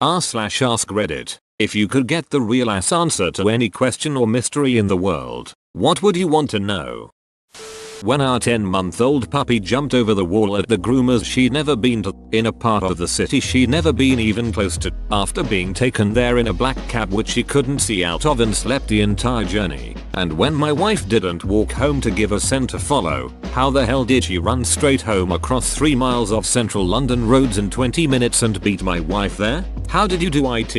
r/ask Reddit. If you could get the real ass answer to any question or mystery in the world, what would you want to know? When our 10-month-old puppy jumped over the wall at the groomers she'd never been to, in a part of the city she'd never been even close to, after being taken there in a black cab which she couldn't see out of and slept the entire journey, and when my wife didn't walk home to give a scent to follow, how the hell did she run straight home across 3 miles of central London roads in 20 minutes and beat my wife there? How did you do it?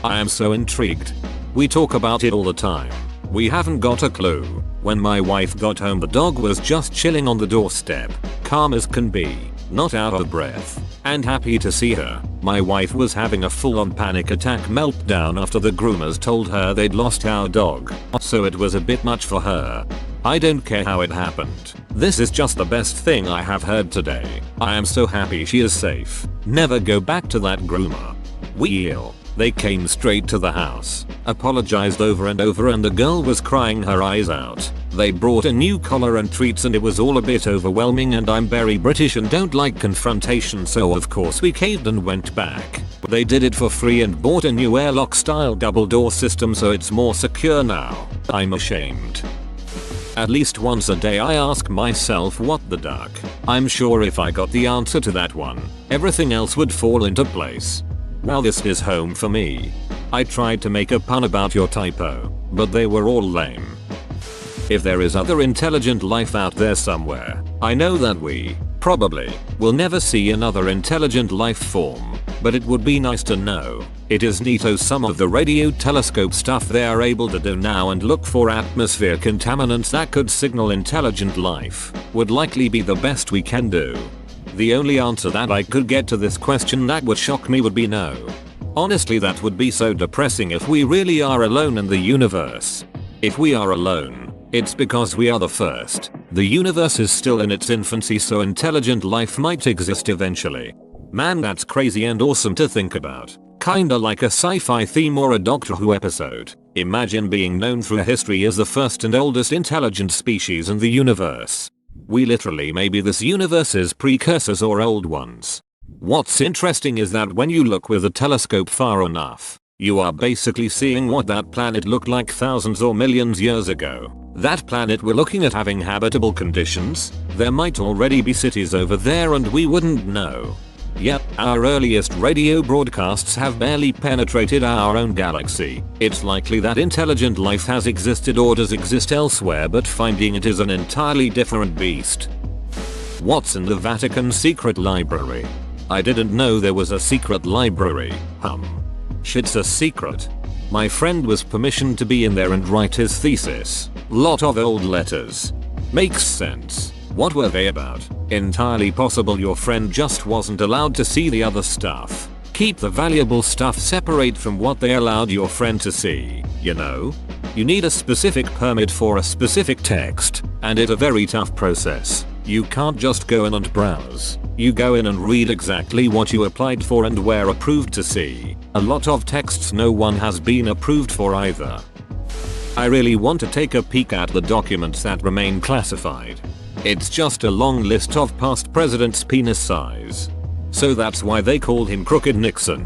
I am so intrigued. We talk about it all the time. We haven't got a clue. When my wife got home the dog was just chilling on the doorstep, calm as can be, not out of breath, and happy to see her. My wife was having a full-on panic attack meltdown after the groomers told her they'd lost our dog, so it was a bit much for her. I don't care how it happened. This is just the best thing I have heard today. I am so happy she is safe. Never go back to that groomer. They came straight to the house, apologized over and over, and the girl was crying her eyes out. They brought a new collar and treats and it was all a bit overwhelming, and I'm very British and don't like confrontation, so of course we caved and went back. They did it for free and bought a new airlock style double door system so it's more secure now. I'm ashamed. At least once a day I ask myself what the duck. I'm sure if I got the answer to that one, everything else would fall into place. Well, this is home for me. I tried to make a pun about your typo, but they were all lame. If there is other intelligent life out there somewhere, I know that we, probably, will never see another intelligent life form, but it would be nice to know. It is neato some of the radio telescope stuff they are able to do now and look for atmosphere contaminants that could signal intelligent life, would likely be the best we can do. The only answer that I could get to this question that would shock me would be no. Honestly, that would be so depressing if we really are alone in the universe. If we are alone, it's because we are the first. The universe is still in its infancy, so intelligent life might exist eventually. Man, that's crazy and awesome to think about. Kinda like a sci-fi theme or a Doctor Who episode. Imagine being known through history as the first and oldest intelligent species in the universe. We literally may be this universe's precursors or old ones. What's interesting is that when you look with a telescope far enough, you are basically seeing what that planet looked like thousands or millions years ago. That planet we're looking at having habitable conditions? There might already be cities over there and we wouldn't know. Yep, our earliest radio broadcasts have barely penetrated our own galaxy. It's likely that intelligent life has existed or does exist elsewhere, but finding it is an entirely different beast. What's in the Vatican secret library? I didn't know there was a secret library. Shit's a secret. My friend was permissioned to be in there and write his thesis. Lot of old letters. Makes sense. What were they about? Entirely possible your friend just wasn't allowed to see the other stuff. Keep the valuable stuff separate from what they allowed your friend to see, you know? You need a specific permit for a specific text, and it's a very tough process. You can't just go in and browse. You go in and read exactly what you applied for and were approved to see. A lot of texts no one has been approved for either. I really want to take a peek at the documents that remain classified. It's just a long list of past presidents' penis size. So that's why they call him Crooked Nixon.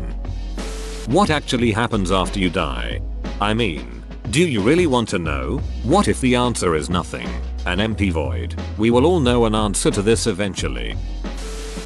What actually happens after you die? I mean, do you really want to know? What if the answer is nothing? An empty void? We will all know an answer to this eventually.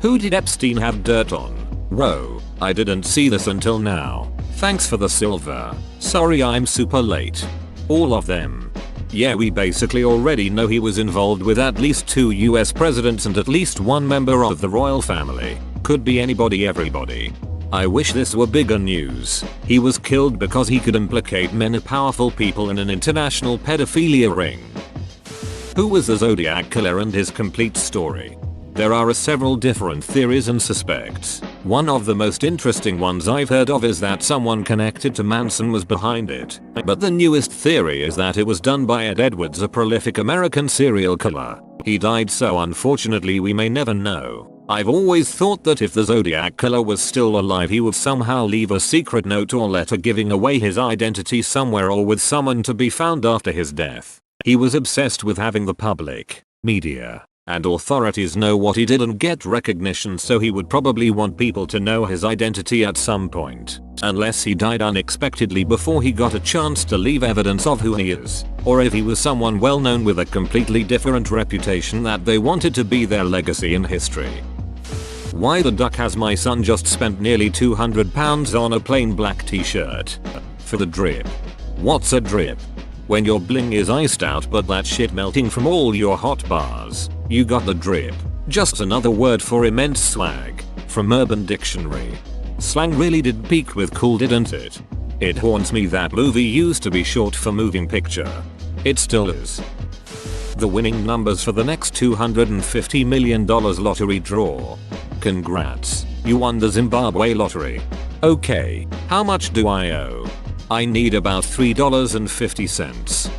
Who did Epstein have dirt on? Whoa, I didn't see this until now. Thanks for the silver. Sorry I'm super late. All of them. Yeah, we basically already know he was involved with at least 2 US presidents and at least 1 member of the royal family. Could be anybody, everybody. I wish this were bigger news. He was killed because he could implicate many powerful people in an international pedophilia ring. Who was the Zodiac Killer and his complete story? There are several different theories and suspects. One of the most interesting ones I've heard of is that someone connected to Manson was behind it. But the newest theory is that it was done by Ed Edwards, a prolific American serial killer. He died, so unfortunately we may never know. I've always thought that if the Zodiac Killer was still alive he would somehow leave a secret note or letter giving away his identity somewhere or with someone to be found after his death. He was obsessed with having the public, media, And authorities know what he did and get recognition, so he would probably want people to know his identity at some point. Unless he died unexpectedly before he got a chance to leave evidence of who he is. Or if he was someone well known with a completely different reputation that they wanted to be their legacy in history. Why the duck has my son just spent nearly £200 on a plain black t-shirt? For the drip. What's a drip? When your bling is iced out but that shit melting from all your hot bars. You got the drip. Just another word for immense swag. From Urban Dictionary. Slang really did peak with cool, didn't it? It haunts me that movie used to be short for moving picture. It still is. The winning numbers for the next $250 million lottery draw. Congrats, you won the Zimbabwe lottery. Okay, how much do I owe? I need about $3.50.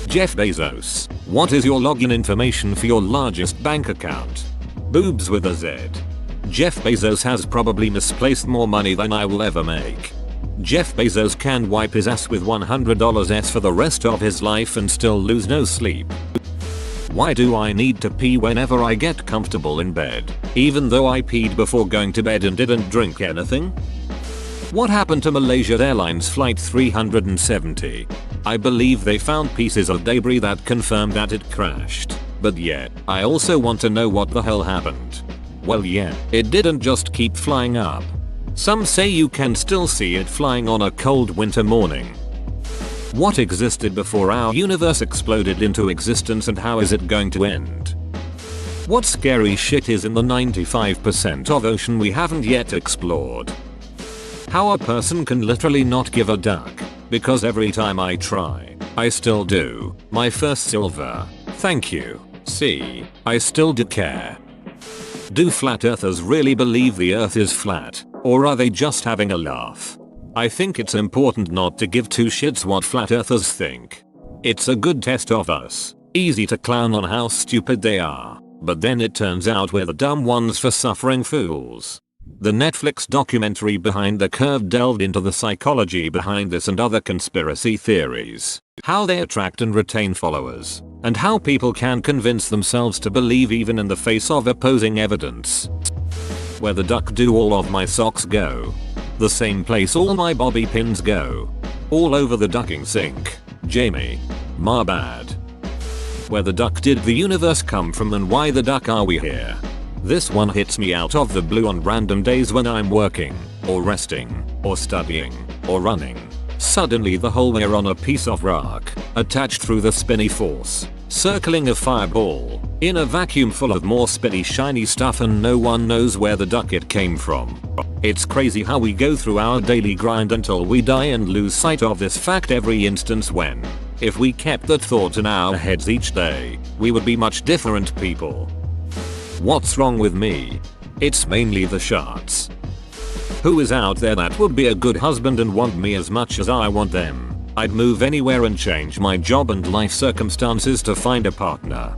Jeff Bezos, what is your login information for your largest bank account? Boobs with a Z. Jeff Bezos has probably misplaced more money than I will ever make. Jeff Bezos can wipe his ass with $100 for the rest of his life and still lose no sleep. Why do I need to pee whenever I get comfortable in bed, even though I peed before going to bed and didn't drink anything? What happened to Malaysia Airlines Flight 370? I believe they found pieces of debris that confirmed that it crashed. But yeah, I also want to know what the hell happened. Well yeah, it didn't just keep flying up. Some say you can still see it flying on a cold winter morning. What existed before our universe exploded into existence, and how is it going to end? What scary shit is in the 95% of ocean we haven't yet explored? How a person can literally not give a duck, because every time I try, I still do. My first silver. Thank you. See, I still do care. Do flat earthers really believe the earth is flat, or are they just having a laugh? I think it's important not to give two shits what flat earthers think. It's a good test of us. Easy to clown on how stupid they are, but then it turns out we're the dumb ones for suffering fools. The Netflix documentary Behind the Curve delved into the psychology behind this and other conspiracy theories, how they attract and retain followers, and how people can convince themselves to believe even in the face of opposing evidence. Where the duck do all of my socks go? The same place all my bobby pins go. All over the ducking sink. Jamie. My bad. Where the duck did the universe come from, and why the duck are we here? This one hits me out of the blue on random days when I'm working, or resting, or studying, or running. Suddenly the hole we're on a piece of rock, attached through the spinny force, circling a fireball, in a vacuum full of more spinny shiny stuff, and no one knows where the duck it came from. It's crazy how we go through our daily grind until we die and lose sight of this fact every instance, when, if we kept that thought in our heads each day, we would be much different people. What's wrong with me? It's mainly the shots. Who is out there that would be a good husband and want me as much as I want them? I'd move anywhere and change my job and life circumstances to find a partner.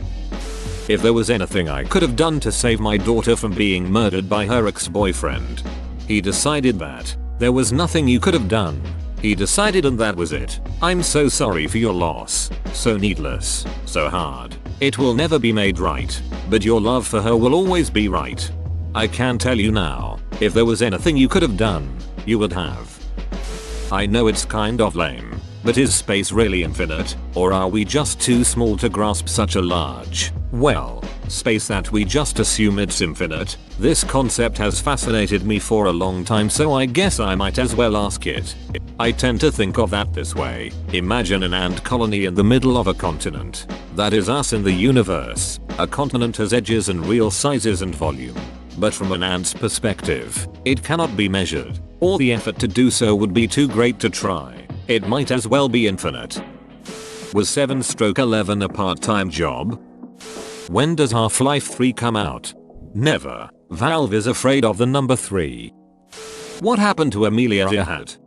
If there was anything I could have done to save my daughter from being murdered by her ex-boyfriend. He decided that there was nothing you could have done. He decided, and that was it. I'm so sorry for your loss. So needless. So hard. It will never be made right. But your love for her will always be right. I can tell you now, if there was anything you could have done, you would have. I know it's kind of lame, but is space really infinite, or are we just too small to grasp such a large, well, space that we just assume it's infinite? This concept has fascinated me for a long time, so I guess I might as well ask it. I tend to think of that this way. Imagine an ant colony in the middle of a continent. That is us in the universe. A continent has edges and real sizes and volume. But from an ant's perspective, it cannot be measured. All the effort to do so would be too great to try. It might as well be infinite. Was 7/11 a part-time job? When does Half-Life 3 come out? Never. Valve is afraid of the number 3. What happened to Amelia Earhart?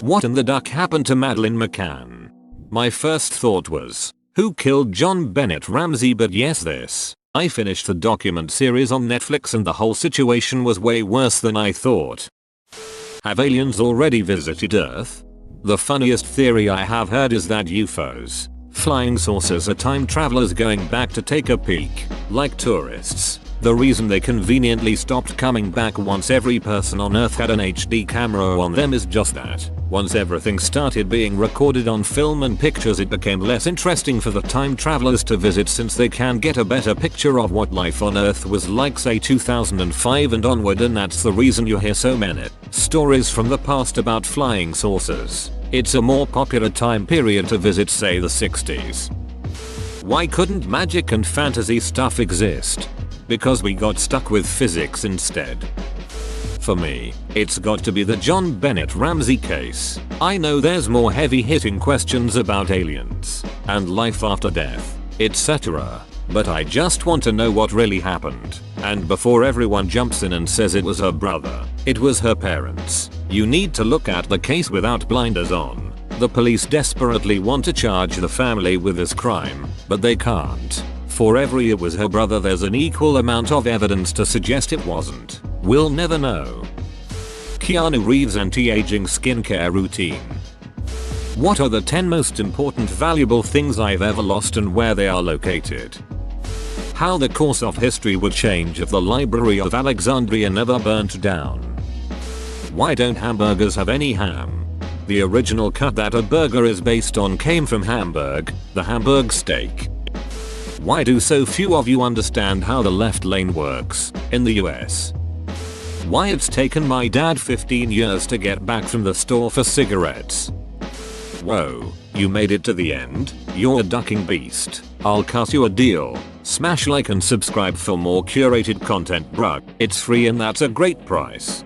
What in the duck happened to Madeleine McCann? My first thought was, who killed John Bennett Ramsey? But yes, this. I finished the document series on Netflix and the whole situation was way worse than I thought. Have aliens already visited Earth? The funniest theory I have heard is that UFOs, Flying saucers are time travelers going back to take a peek, like tourists. The reason they conveniently stopped coming back once every person on Earth had an HD camera on them is just that. Once everything started being recorded on film and pictures, it became less interesting for the time travelers to visit, since they can get a better picture of what life on Earth was like, say 2005 and onward, and that's the reason you hear so many stories from the past about flying saucers. It's a more popular time period to visit, say the 60s. Why couldn't magic and fantasy stuff exist? Because we got stuck with physics instead. For me, it's got to be the John Bennett Ramsey case. I know there's more heavy-hitting questions about aliens and life after death, etc. But I just want to know what really happened. And before everyone jumps in and says it was her brother, it was her parents, you need to look at the case without blinders on. The police desperately want to charge the family with this crime, but they can't. For every "it was her brother," there's an equal amount of evidence to suggest it wasn't. We'll never know. Keanu Reeves' anti-aging skincare routine. What are the 10 most important valuable things I've ever lost and where they are located? How the course of history would change if the Library of Alexandria never burnt down. Why don't hamburgers have any ham? The original cut that a burger is based on came from Hamburg, the Hamburg steak. Why do so few of you understand how the left lane works in the US? Why it's taken my dad 15 years to get back from the store for cigarettes. Whoa, you made it to the end? You're a ducking beast. I'll cut you a deal. Smash like and subscribe for more curated content, bruh. It's free and that's a great price.